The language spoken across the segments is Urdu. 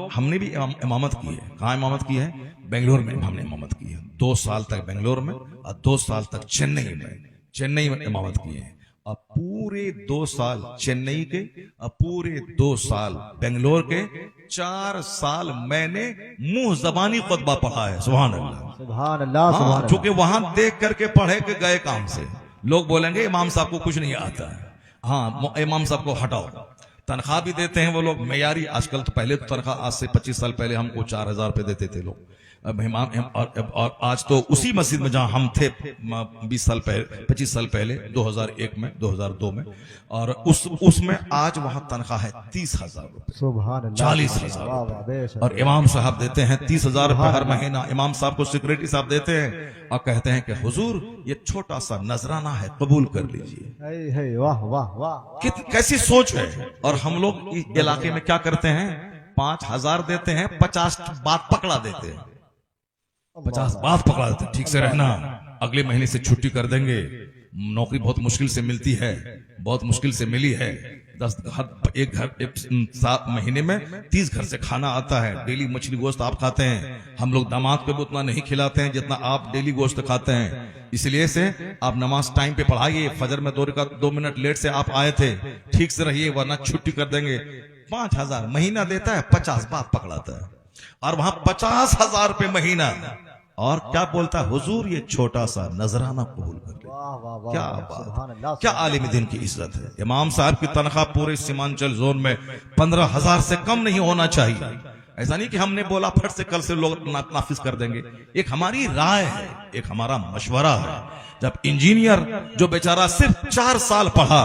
ہم نے بھی امامت کی ہے. کہاں امامت کی ہے؟ بنگلور میں ہم نے امامت کی ہے. 2 سال تک بنگلور میں اور 2 سال تک چنئی میں امامت کی ہے. اور پورے 2 سال چنئی کے اور پورے 2 سال بنگلور کے 4 سال میں نے منہ زبانی خطبہ پڑھا ہے. سبحان اللہ سبحان اللہ سبحان ہاں، اللہ. چونکہ وہاں دیکھ کر کے پڑھے کہ گئے کام سے. لوگ بولیں گے امام صاحب کو کچھ نہیں آتا ہے. ہاں، امام صاحب کو ہٹاؤ. تنخواہ بھی دیتے ہیں وہ لوگ معیاری. آج کل تو پہلے تو تنخواہ آج سے 25 سال پہلے ہم کو 4,000 روپے دیتے تھے لوگ. اب اور آج تو اسی مسجد میں جہاں ہم تھے 25 سال پہلے 2001 میں 2002 میں، اور اس میں آج وہاں تنخواہ ہے 30,000 روپے، سبحان اللہ 40,000 واہ واہ بے شک. اور امام صاحب دیتے ہیں 30,000 روپے ہر مہینہ. امام صاحب کو سیکریٹری صاحب دیتے ہیں اور کہتے ہیں کہ حضور یہ چھوٹا سا نذرانہ ہے، قبول کر لیجئے. ہے واہ واہ واہ. کیسی سوچ ہے. اور ہم لوگ اس علاقے میں کیا کرتے ہیں؟ 5,000 دیتے ہیں، 50 بات پکڑا دیتے ہیں. 50 بات پکڑا دیتے ہیں. ٹھیک سے رہنا، اگلے مہینے سے چھٹی کر دیں گے. نوکری بہت مشکل سے ملتی ہے، بہت مشکل سے ملی ہے. 10 گھر ایک 7 مہینے میں 30 گھر سے کھانا آتا ہے. ڈیلی مچھلی گوشت آپ کھاتے ہیں. ہم لوگ داماد کو بھی اتنا نہیں کھلاتے ہیں جتنا آپ ڈیلی گوشت کھاتے ہیں. اس لیے سے آپ نماز ٹائم پہ پڑھائیے. فجر میں 2 منٹ لیٹ سے آپ آئے تھے، ٹھیک سے رہیے ورنہ چھٹی کر دیں گے. 5,000 مہینہ دیتا ہے، 50 بات پکڑاتا ہے. اور وہاں 50,000 روپے مہینہ. اور کیا بولتا ہے؟ حضور یہ چھوٹا سا نذرانہ قبول کر لیں. واہ واہ واہ. کیا سبحان بات، اللہ. کیا عالم دین کی عزت ہے. امام صاحب کی تنخواہ پورے سیمانچل زون میں 15,000 سے کم نہیں ہونا چاہیے. ایسا نہیں کہ ہم نے بولا پھٹ سے کل سے لوگ نافذ کر دیں گے. ایک ہماری رائے ہے، ایک ہمارا مشورہ ہے. جب انجینئر جو بیچارہ صرف 4 سال پڑھا،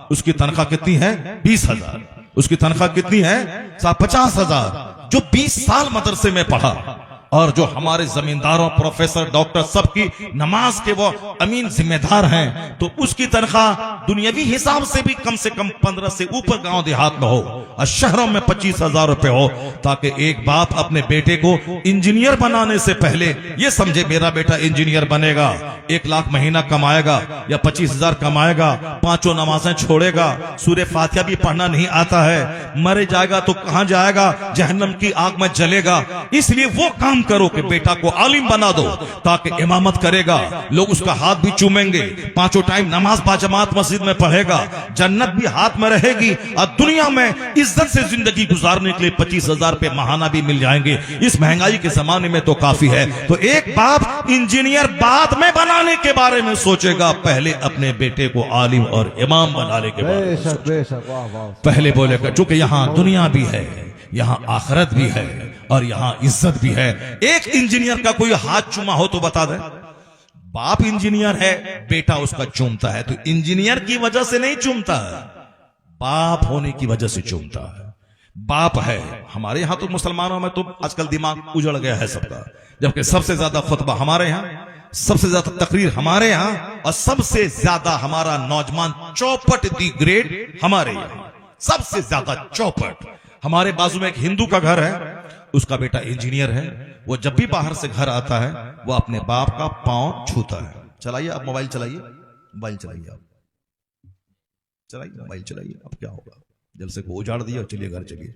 اس کی تنخواہ کتنی ہے؟ 20,000. اس کی تنخواہ کتنی ہے؟ 50,000. جو 20 سال مدرسے میں پڑھا اور جو ہمارے زمینداروں، پروفیسر، ڈاکٹر سب کی نماز کے وہ امین ذمہ دار ہیں، تو اس کی تنخواہ دنیاوی حساب سے بھی کم 15 سے اوپر گاؤں دیہات میں ہو اور شہروں میں 25,000 روپے ہو، تاکہ ایک باپ اپنے بیٹے کو انجینئر بنانے سے پہلے یہ سمجھے میرا بیٹا انجینئر بنے گا، 1 لاکھ مہینہ کمائے گا یا 25,000 کمائے گا، 5 نمازیں چھوڑے گا، سورہ فاتحہ بھی پڑھنا نہیں آتا ہے، مرے جائے گا تو کہاں جائے گا؟ جہنم کی آگ میں جلے گا. اس لیے وہ کام کرو کہ بیٹا کو عالم بنا دو تاکہ امامت کرے گا، لوگ اس کا ہاتھ بھی چومیں گے، 5 ٹائم نماز باجماعت مسجد میں پڑھے گا، جنت بھی ہاتھ میں رہے گی اور دنیا میں عزت سے زندگی گزارنے کے لیے 25,000 روپے ماہانہ بھی مل جائیں گے. اس مہنگائی کے زمانے میں تو کافی ہے. تو ایک باپ انجینئر بعد میں بنانے کے بارے میں سوچے گا، پہلے اپنے بیٹے کو عالم اور امام بنانے کے بارے بے میں شک بے شک. واہ واہ. پہلے بولے گا. چونکہ یہاں دنیا بھی ہے، یہاں آخرت بھی ہے اور یہاں عزت بھی ہے. ایک انجینئر کا کوئی ہاتھ چوما ہو تو بتا دے. باپ انجینئر ہے، بیٹا اس کا چومتا ہے، تو انجینئر کی وجہ سے نہیں چومتا ہے، باپ ہونے کی وجہ سے چومتا ہے. باپ ہے. ہمارے یہاں تو مسلمانوں میں تو آج کل دماغ اجڑ گیا ہے سب کا، جبکہ سب سے زیادہ خطبہ ہمارے یہاں، سب سے زیادہ تقریر ہمارے یہاں، اور سب سے زیادہ ہمارا نوجوان چوپٹ دی گریڈ ہمارے یہاں، سب سے زیادہ چوپٹ. ہمارے بازو میں ایک ہندو کا گھر ہے، اس کا بیٹا انجینئر ہے. وہ جب بھی باہر سے گھر آتا ہے وہ اپنے باپ کا پاؤں چھوتا ہے. چلائیے آپ موبائل چلائیے، موبائل چلائیے، آپ چلائیے موبائل چلائیے. اب کیا ہوگا؟ جب سے کو اجاڑ دیا، چلیے گھر چلیے.